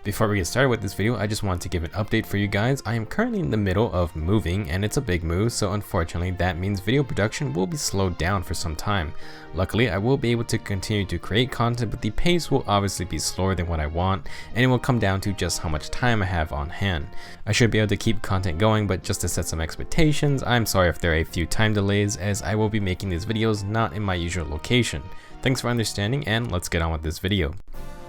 Before we get started with this video, I just want to give an update for you guys. I am currently in the middle of moving and it's a big move, so unfortunately that means video production will be slowed down for some time. Luckily, I will be able to continue to create content, but the pace will obviously be slower than what I want, and it will come down to just how much time I have on hand. I should be able to keep content going, but just to set some expectations, I'm sorry if there are a few time delays, as I will be making these videos not in my usual location. Thanks for understanding, and let's get on with this video.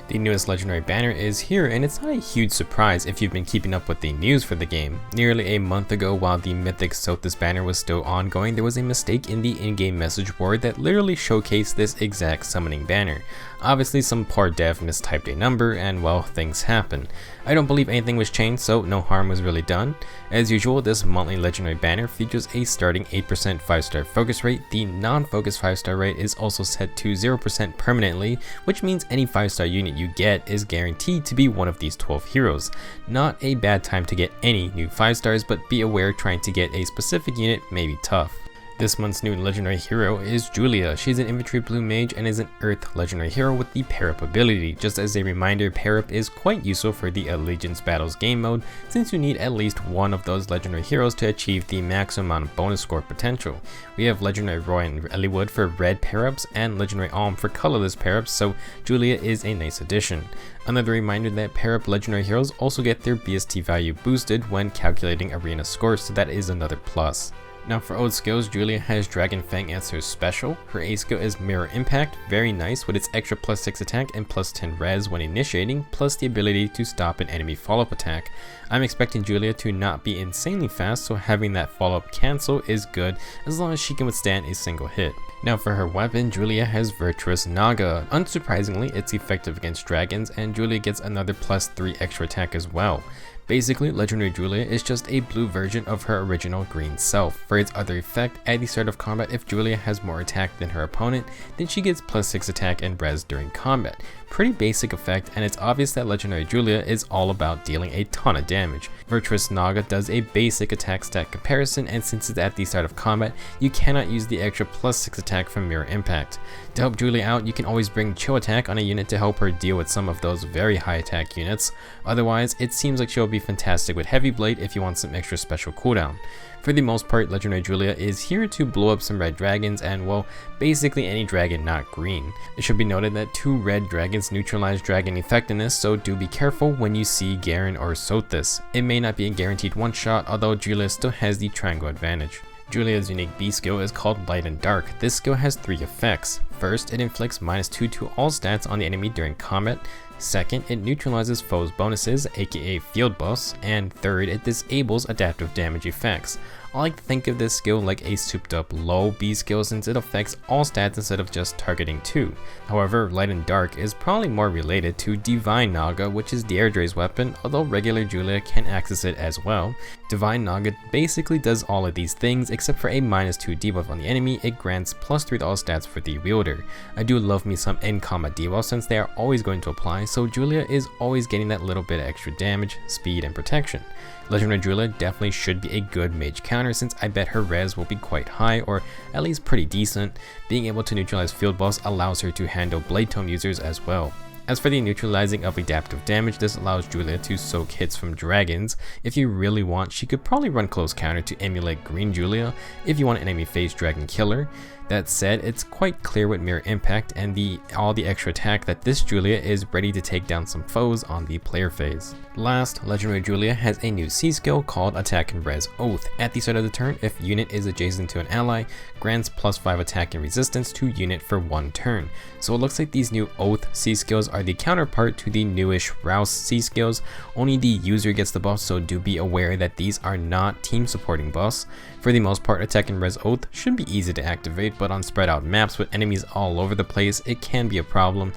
The newest legendary banner is here, and it's not a huge surprise if you've been keeping up with the news for the game. Nearly a month ago, while the Mythic Sothis banner was still ongoing, there was a mistake in the in-game message board that literally showcased this exact summoning banner. Obviously, some poor dev mistyped a number, and well, things happen. I don't believe anything was changed, so no harm was really done. As usual, this monthly legendary banner features a starting 8% 5-star focus rate. The non-focus 5-star rate is also set to 0% permanently, which means any 5-star unit you get is guaranteed to be one of these 12 heroes. Not a bad time to get any new 5-stars, but be aware trying to get a specific unit may be tough. This month's new legendary hero is Julia. She's an infantry blue mage and is an earth legendary hero with the pair up ability. Just as a reminder, pair up is quite useful for the Allegiance Battles game mode, since you need at least one of those legendary heroes to achieve the maximum amount of bonus score potential. We have legendary Roy and Eliwood for red pair ups and legendary Alm for colorless pair ups, so Julia is a nice addition. Another reminder that pair up legendary heroes also get their BST value boosted when calculating arena scores, so that is another plus. Now for old skills, Julia has Dragon Fang as her special. Her A skill is Mirror Impact, very nice with its extra +6 attack and +10 res when initiating, plus the ability to stop an enemy follow-up attack. I'm expecting Julia to not be insanely fast, so having that follow-up cancel is good as long as she can withstand a single hit. Now for her weapon, Julia has Virtuous Naga. Unsurprisingly, it's effective against dragons, and Julia gets another +3 extra attack as well. Basically, Legendary Julia is just a blue version of her original green self. For its other effect, at the start of combat, if Julia has more attack than her opponent, then she gets +6 attack and res during combat. Pretty basic effect, and it's obvious that Legendary Julia is all about dealing a ton of damage. Virtuous Naga does a basic attack stat comparison, and since it's at the start of combat, you cannot use the extra +6 attack from Mirror Impact. To help Julia out, you can always bring Chill Attack on a unit to help her deal with some of those very high attack units. Otherwise, it seems like she'll be fantastic with Heavy Blade if you want some extra special cooldown. For the most part, Legendary Julia is here to blow up some red dragons and, well, basically any dragon not green. It should be noted that 2 red dragons neutralize dragon effectiveness, so do be careful when you see Garen or Sothis. It may not be a guaranteed one-shot, although Julia still has the triangle advantage. Julia's unique B skill is called Light and Dark. This skill has 3 effects. First, it inflicts -2 to all stats on the enemy during combat. Second, it neutralizes foes' bonuses, aka field buffs, and third, it disables adaptive damage effects. I like to think of this skill like a souped up low B skill since it affects all stats instead of just targeting 2. However, Light and Dark is probably more related to Divine Naga, which is Deirdre's weapon, although regular Julia can access it as well. Divine Naga basically does all of these things except for a -2 debuff on the enemy. It grants +3 to all stats for the wielder. I do love me some in-combat debuffs since they are always going to apply, so Julia is always getting that little bit of extra damage, speed, and protection. Legendary Julia definitely should be a good mage counter since I bet her res will be quite high, or at least pretty decent. Being able to neutralize field buffs allows her to handle Blade Tome users as well. As for the neutralizing of adaptive damage, this allows Julia to soak hits from dragons. If you really want, she could probably run close counter to emulate Green Julia if you want an enemy phase dragon killer. That said, it's quite clear with Mirror Impact and all the extra attack that this Julia is ready to take down some foes on the player phase. Last, Legendary Julia has a new C skill called Attack and Res Oath. At the start of the turn, if unit is adjacent to an ally, grants +5 attack and resistance to unit for 1 turn. So it looks like these new Oath C skills are the counterpart to the newish Rouse C skills. Only the user gets the buff, so do be aware that these are not team supporting buffs. For the most part, Attack and Res Oath should be easy to activate, but on spread out maps with enemies all over the place, it can be a problem.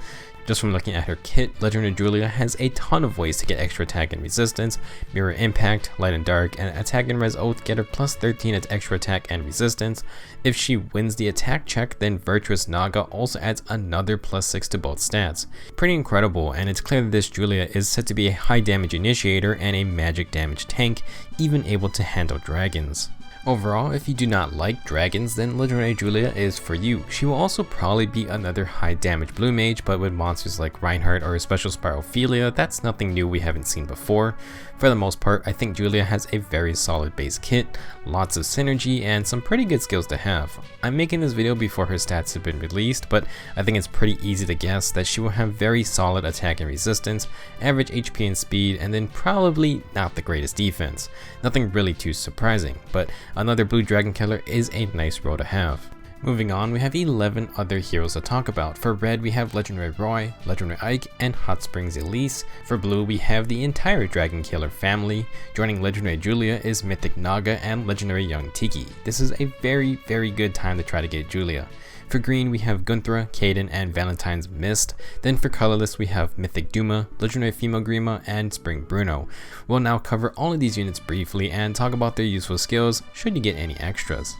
Just from looking at her kit, Legendary Julia has a ton of ways to get extra attack and resistance. Mirror Impact, Light and Dark, and Attack and Res Oath get her +13 at extra attack and resistance. If she wins the attack check, then Virtuous Naga also adds another +6 to both stats. Pretty incredible, and it's clear that this Julia is set to be a high damage initiator and a magic damage tank, even able to handle dragons. Overall, if you do not like dragons, then Legendary Julia is for you. She will also probably be another high damage blue mage, but with monsters like Reinhardt or Special Spirophilia, that's nothing new we haven't seen before. For the most part, I think Julia has a very solid base kit, lots of synergy, and some pretty good skills to have. I'm making this video before her stats have been released, but I think it's pretty easy to guess that she will have very solid attack and resistance, average HP and speed, and then probably not the greatest defense. Nothing really too surprising, but another blue dragon killer is a nice role to have. Moving on, we have 11 other heroes to talk about. For red, we have Legendary Roy, Legendary Ike, and Hot Springs Elise. For blue, we have the entire Dragon Killer family. Joining Legendary Julia is Mythic Naga and Legendary Young Tiki. This is a very good time to try to get Julia. For green, we have Gunthra, Kaden, and Valentine's Mist. Then for colorless, we have Mythic Duma, Legendary Female Grima, and Spring Bruno. We'll now cover all of these units briefly and talk about their useful skills should you get any extras.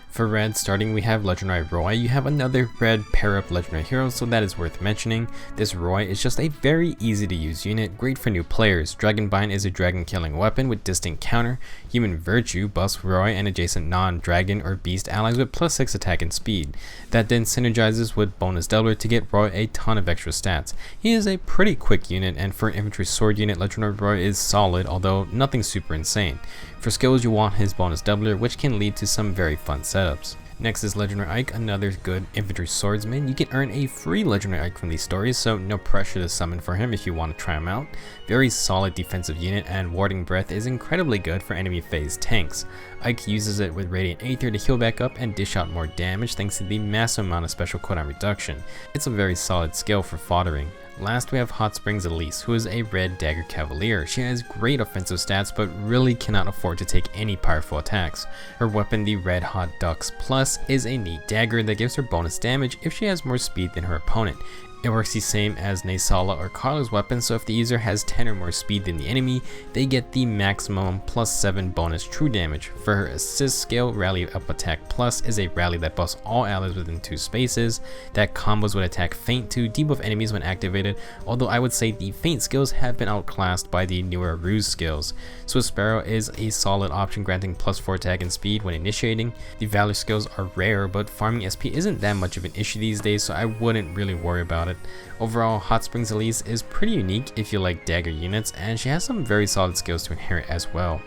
For red, starting we have Legendary Roy. You have another red pair up legendary hero, so that is worth mentioning. This Roy is just a very easy to use unit, great for new players. Dragonbind is a dragon killing weapon with distinct counter. Human Virtue buffs Roy and adjacent non-dragon or beast allies with +6 attack and speed. That then synergizes with bonus doubler to get Roy a ton of extra stats. He is a pretty quick unit, and for an infantry sword unit, Legendary Roy is solid, although nothing super insane. For skills, you want his bonus doubler, which can lead to some very fun setups. Next is Legendary Ike, another good infantry swordsman. You can earn a free Legendary Ike from these stories, so no pressure to summon for him if you want to try him out. Very solid defensive unit, and Warding Breath is incredibly good for enemy phase tanks. Ike uses it with Radiant Aether to heal back up and dish out more damage thanks to the massive amount of special cooldown reduction. It's a very solid skill for foddering. Last, we have Hot Springs Elise, who is a red dagger cavalier. She has great offensive stats, but really cannot afford to take any powerful attacks. Her weapon, the Red Hot Ducks Plus, is a neat dagger that gives her bonus damage if she has more speed than her opponent. It works the same as Naysala or Carla's weapon, so if the user has 10 or more speed than the enemy, they get the maximum +7 bonus true damage. For her assist skill, Rally Up Attack Plus is a rally that buffs all allies within 2 spaces. That combos with Attack Feint to debuff enemies when activated, although I would say the Feint skills have been outclassed by the newer Ruse skills. Swift Sparrow is a solid option, granting +4 attack and speed when initiating. The Valor skills are rare, but farming SP isn't that much of an issue these days, so I wouldn't really worry about it. Overall, Hot Springs Elise is pretty unique if you like dagger units, and she has some very solid skills to inherit as well.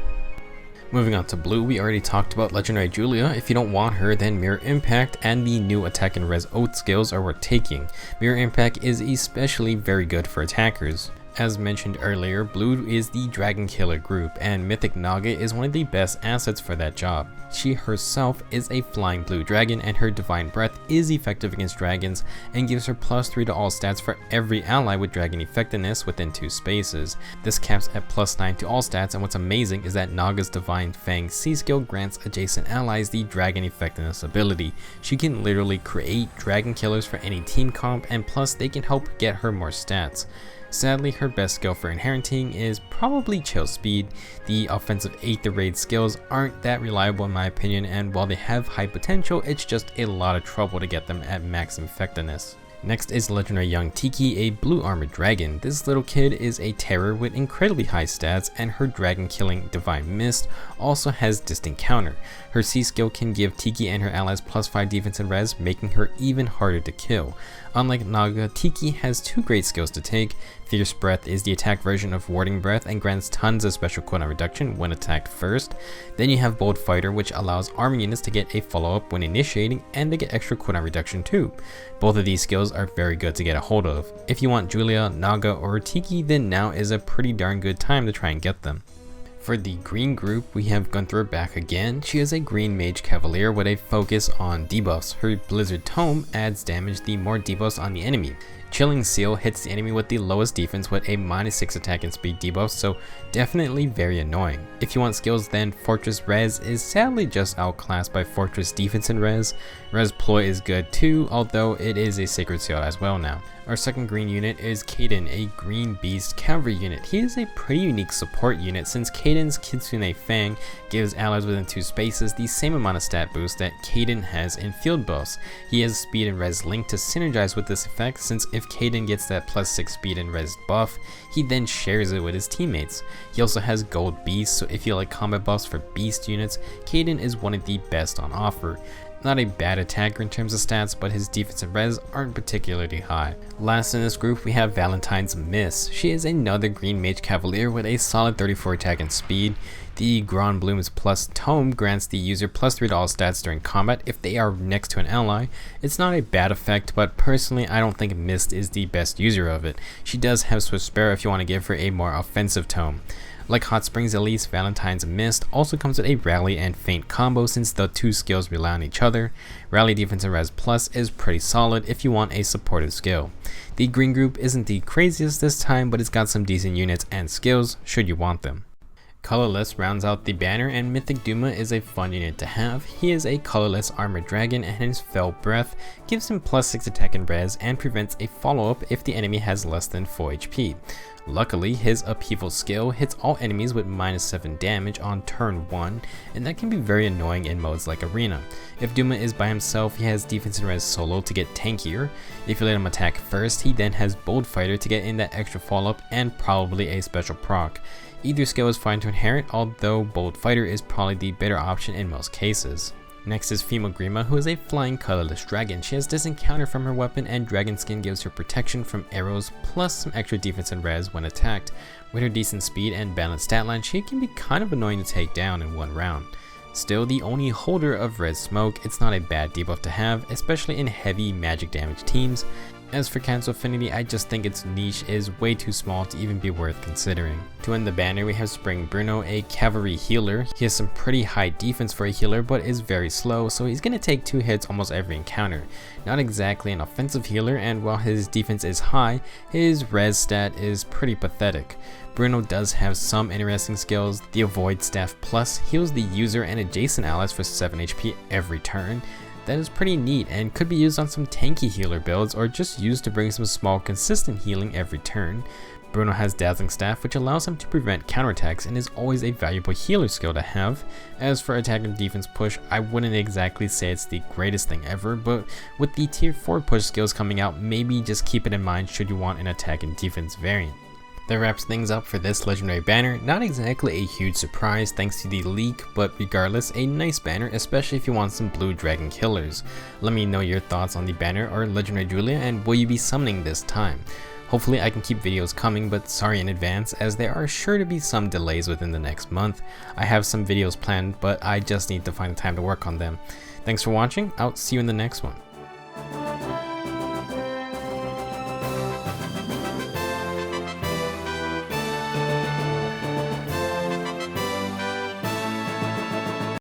Moving on to blue, we already talked about Legendary Julia. If you don't want her, then Mirror Impact and the new attack and res oath skills are worth taking. Mirror Impact is especially very good for attackers. As mentioned earlier, blue is the dragon killer group, and Mythic Naga is one of the best assets for that job. She herself is a flying blue dragon, and her divine breath is effective against dragons and gives her +3 to all stats for every ally with dragon effectiveness within 2 spaces. This caps at +9 to all stats, and what's amazing is that Naga's divine fang C skill grants adjacent allies the dragon effectiveness ability. She can literally create dragon killers for any team comp, and plus they can help get her more stats. Sadly, her best skill for inheriting is probably Chill Speed. The offensive Aether Raid skills aren't that reliable in my opinion, and while they have high potential, it's just a lot of trouble to get them at max effectiveness. Next is Legendary Young Tiki, a blue armored dragon. This little kid is a terror with incredibly high stats, and her dragon killing Divine Mist also has distinct counter. Her C skill can give Tiki and her allies +5 defense and res, making her even harder to kill. Unlike Naga, Tiki has 2 great skills to take. Fierce Breath is the attack version of Warding Breath and grants tons of special cooldown reduction when attacked first. Then you have Bold Fighter, which allows armor units to get a follow-up when initiating, and they get extra cooldown reduction too. Both of these skills are very good to get a hold of. If you want Julia, Naga, or Tiki, then now is a pretty darn good time to try and get them. For the green group, we have Gunthra back again. She is a green mage cavalier with a focus on debuffs. Her Blizzard Tome adds damage the more debuffs on the enemy. Chilling Seal hits the enemy with the lowest defense with a -6 attack and speed debuff, so definitely very annoying. If you want skills, then Fortress Res is sadly just outclassed by Fortress Defense and Res. Res Ploy is good too, although it is a Sacred Seal as well now. Our second green unit is Kaden, a green beast cavalry unit. He is a pretty unique support unit since Kaden's Kitsune Fang gives allies within 2 spaces the same amount of stat boost that Kaden has in field buffs. He has speed and res linked to synergize with this effect, since if Kaden gets that +6 speed and res buff, he then shares it with his teammates. He also has gold beast, so if you like combat buffs for beast units, Kaden is one of the best on offer. Not a bad attacker in terms of stats, but his defense and res aren't particularly high. Last in this group we have Valentine's Miss. She is another green mage cavalier with a solid 34 attack and speed. The Grand Bloom's plus tome grants the user +3 to all stats during combat if they are next to an ally. It's not a bad effect, but personally I don't think Mist is the best user of it. She does have Swift Sparrow if you want to give her a more offensive tome. Like Hot Springs Elise, Valentine's Mist also comes with a Rally and Feint combo since the 2 skills rely on each other. Rally Defense and Res Plus is pretty solid if you want a supportive skill. The green group isn't the craziest this time, but it's got some decent units and skills should you want them. Colorless rounds out the banner, and Mythic Duma is a fun unit to have. He is a colorless armored dragon, and his Fell Breath gives him +6 attack and res and prevents a follow-up if the enemy has less than 4 HP. Luckily, his Upheaval skill hits all enemies with -7 damage on turn 1, and that can be very annoying in modes like Arena. If Duma is by himself, he has defense and res solo to get tankier. If you let him attack first, he then has Bold Fighter to get in that extra follow-up and probably a special proc. Either skill is fine to inherit, although Bold Fighter is probably the better option in most cases. Next is Female Grima, who is a flying colorless dragon. She has Distant Counter from her weapon, and Dragon Skin gives her protection from arrows plus some extra defense and res when attacked. With her decent speed and balanced stat line, she can be kind of annoying to take down in one round. Still the only holder of Red Smoke, it's not a bad debuff to have, especially in heavy magic damage teams. As for Cancel Affinity, I just think its niche is way too small to even be worth considering. To end the banner, we have Spring Bruno, a cavalry healer. He has some pretty high defense for a healer, but is very slow, so he's going to take 2 hits almost every encounter. Not exactly an offensive healer, and while his defense is high, his res stat is pretty pathetic. Bruno does have some interesting skills. The Avoid Staff Plus heals the user and adjacent allies for 7 HP every turn. That is pretty neat and could be used on some tanky healer builds, or just used to bring some small consistent healing every turn. Bruno has Dazzling Staff, which allows him to prevent counterattacks and is always a valuable healer skill to have. As for attack and defense push, I wouldn't exactly say it's the greatest thing ever, but with the tier 4 push skills coming out, maybe just keep it in mind should you want an attack and defense variant. That wraps things up for this legendary banner. Not exactly a huge surprise thanks to the leak, but regardless, a nice banner, especially if you want some blue dragon killers. Let me know your thoughts on the banner or legendary Julia, and will you be summoning this time? Hopefully I can keep videos coming, but sorry in advance as there are sure to be some delays within the next month. I have some videos planned, but I just need to find the time to work on them. Thanks for watching, I'll see you in the next one.